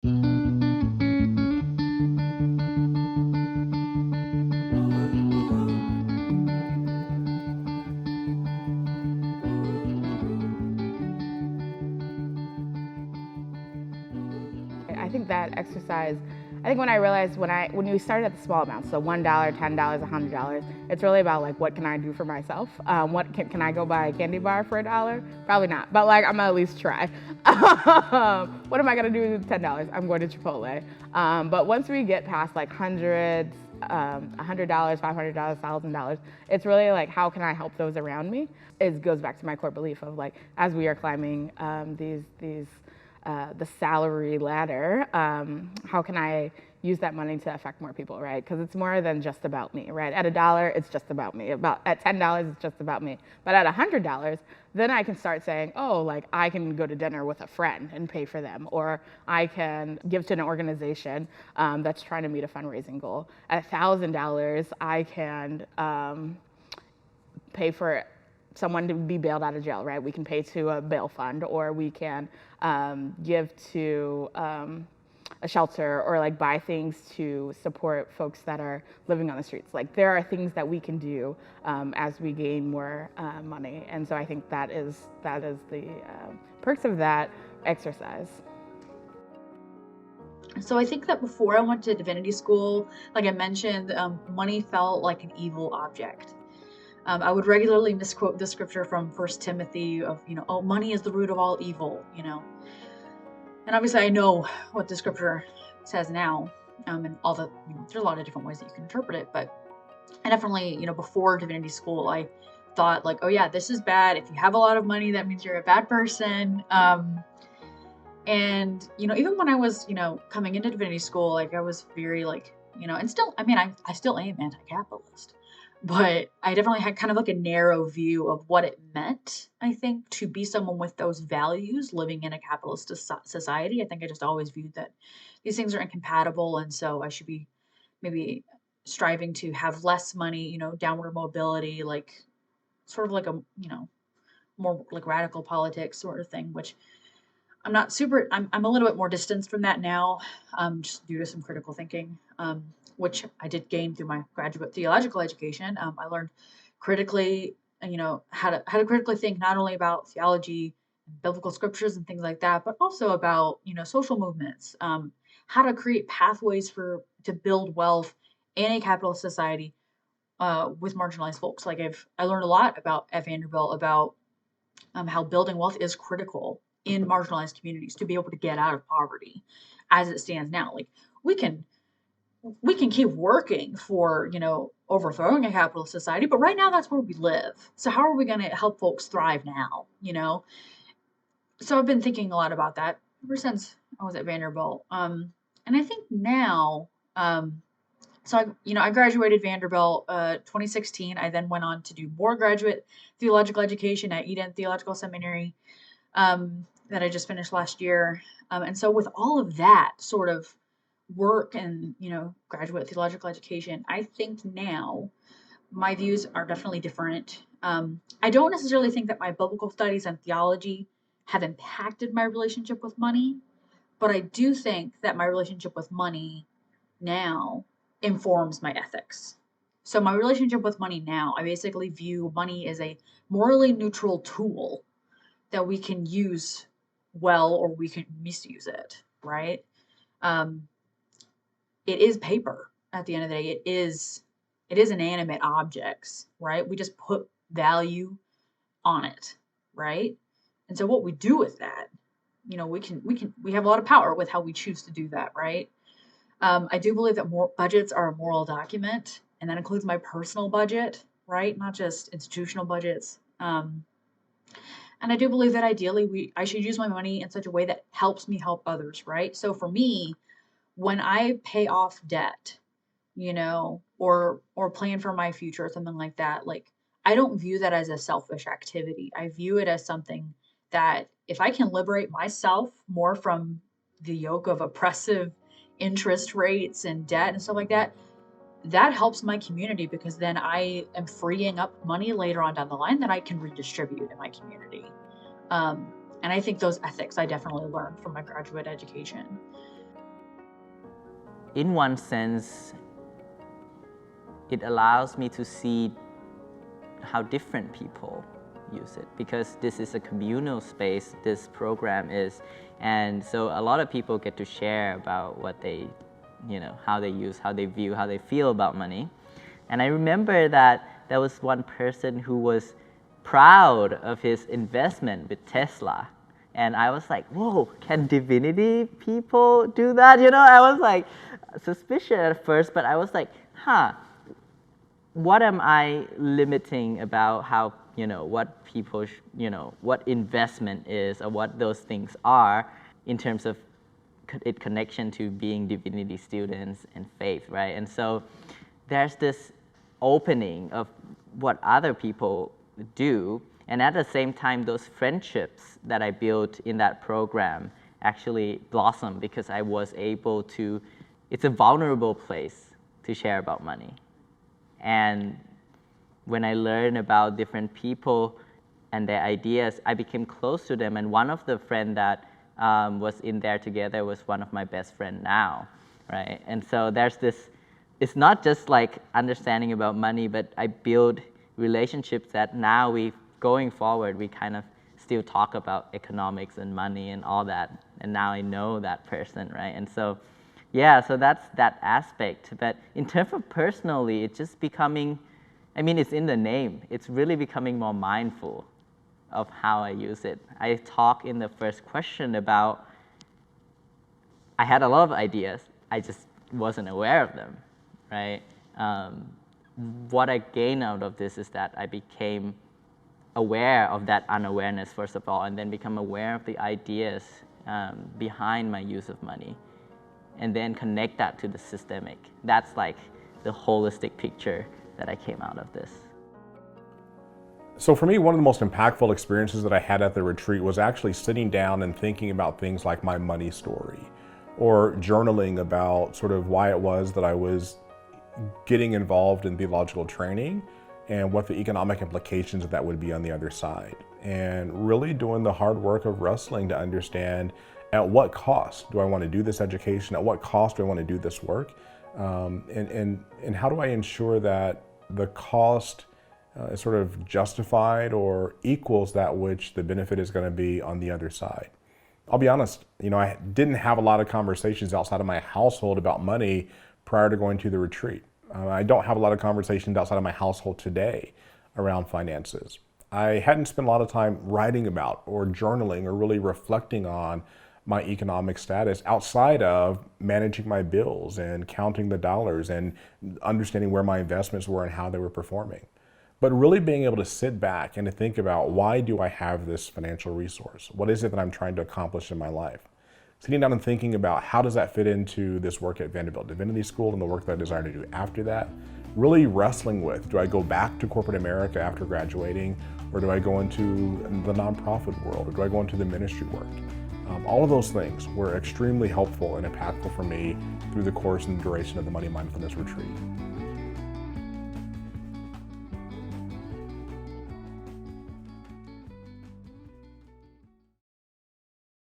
I think that exercise, I think when I realized when you started at the small amounts, so $1, $10, $100, it's really about like what can I do for myself? What can I go buy a candy bar for $1? Probably not, but like I'm gonna at least try. What am I gonna do with $10? I'm going to Chipotle. But once we get past like hundreds, $100, $500, $1,000, it's really like how can I help those around me? It goes back to my core belief of like as we are climbing the salary ladder, how can I use that money to affect more people, right? Because it's more than just about me, right? At $1, it's just about me. At $10, it's just about me. But at $100, then I can start saying, oh, like I can go to dinner with a friend and pay for them, or I can give to an organization that's trying to meet a fundraising goal. At $1,000, I can pay for someone to be bailed out of jail, right? We can pay to a bail fund, or we can give to a shelter, or like buy things to support folks that are living on the streets. Like there are things that we can do as we gain more money, and so I think that is the perks of that exercise. So I think that before I went to divinity school, like I mentioned, money felt like an evil object. I would regularly misquote the scripture from First Timothy of, oh, money is the root of all evil. And obviously I know what the scripture says now, and all the, there's a lot of different ways that you can interpret it, but I definitely, before divinity school, I thought like, oh yeah, this is bad. If you have a lot of money, that means you're a bad person. And, even when I was, coming into divinity school, like I was very like, and still, I mean, I still am anti-capitalist, but I definitely had kind of like a narrow view of what it meant, I think, to be someone with those values living in a capitalist society. I think I just always viewed that these things are incompatible. And so I should be maybe striving to have less money, downward mobility, like sort of like a, more like radical politics sort of thing, which I'm not super. I'm a little bit more distanced from that now, just due to some critical thinking, which I did gain through my graduate theological education. I learned critically, how to critically think not only about theology, and biblical scriptures, and things like that, but also about social movements, how to create pathways to build wealth in a capitalist society with marginalized folks. Like I learned a lot about at Vanderbilt about how building wealth is critical in marginalized communities to be able to get out of poverty as it stands now. Like we can we can keep working for, overthrowing a capitalist society, but right now that's where we live. So how are we going to help folks thrive now? So I've been thinking a lot about that ever since I was at Vanderbilt. And I think now, so I graduated Vanderbilt 2016. I then went on to do more graduate theological education at Eden Theological Seminary that I just finished last year. And so with all of that sort of work and graduate theological education, I think now my views are definitely different. I don't necessarily think that my biblical studies and theology have impacted my relationship with money, but I do think that my relationship with money now informs my ethics. So my relationship with money now, I basically view money as a morally neutral tool that we can use well or we can misuse it, right? Um, it is paper at the end of the day. It is inanimate objects, right? We just put value on it, right? And so what we do with that, we have a lot of power with how we choose to do that, right? I do believe that more budgets are a moral document, and that includes my personal budget, right? Not just institutional budgets. And I do believe that ideally I should use my money in such a way that helps me help others, right? So for me, when I pay off debt, or plan for my future or something like that, like I don't view that as a selfish activity. I view it as something that if I can liberate myself more from the yoke of oppressive interest rates and debt and stuff like that, that helps my community because then I am freeing up money later on down the line that I can redistribute in my community. And I think those ethics I definitely learned from my graduate education. in one sense, it allows me to see how different people use it, because this is a communal space, this program is, and so a lot of people get to share about what they, how they use, how they view, how they feel about money. And I remember that there was one person who was proud of his investment with Tesla. And I was like, whoa, can divinity people do that? I was like suspicious at first, but I was like, what am I limiting about how, what people, what investment is or what those things are in terms of it connection to being divinity students and faith, right? And so there's this opening of what other people do, and at the same time, those friendships that I built in that program actually blossomed because I was able to, it's a vulnerable place to share about money. And when I learned about different people and their ideas, I became close to them. And one of the friends that was in there together was one of my best friends now, right? And so there's this, it's not just like understanding about money, but I build relationships that now going forward, we kind of still talk about economics and money and all that. And now I know that person, right? And so, yeah, so that's that aspect. But in terms of personally, it's just becoming, it's in the name. It's really becoming more mindful of how I use it. I talked in the first question about, I had a lot of ideas. I just wasn't aware of them, right? What I gained out of this is that I became aware of that unawareness, first of all, and then become aware of the ideas behind my use of money, and then connect that to the systemic. That's like the holistic picture that I came out of this. So for me, one of the most impactful experiences that I had at the retreat was actually sitting down and thinking about things like my money story, or journaling about sort of why it was that I was getting involved in theological training and what the economic implications of that would be on the other side. And really doing the hard work of wrestling to understand at what cost do I want to do this education, at what cost do I want to do this work, and how do I ensure that the cost is sort of justified or equals that which the benefit is going to be on the other side. I'll be honest, I didn't have a lot of conversations outside of my household about money prior to going to the retreat. I don't have a lot of conversations outside of my household today around finances. I hadn't spent a lot of time writing about or journaling or really reflecting on my economic status outside of managing my bills and counting the dollars and understanding where my investments were and how they were performing. But really being able to sit back and to think about, why do I have this financial resource? What is it that I'm trying to accomplish in my life? Sitting down and thinking about, how does that fit into this work at Vanderbilt Divinity School and the work that I desire to do after that? Really wrestling with, do I go back to corporate America after graduating, or do I go into the nonprofit world, or do I go into the ministry work? All of those things were extremely helpful and impactful for me through the course and duration of the Money Mindfulness retreat.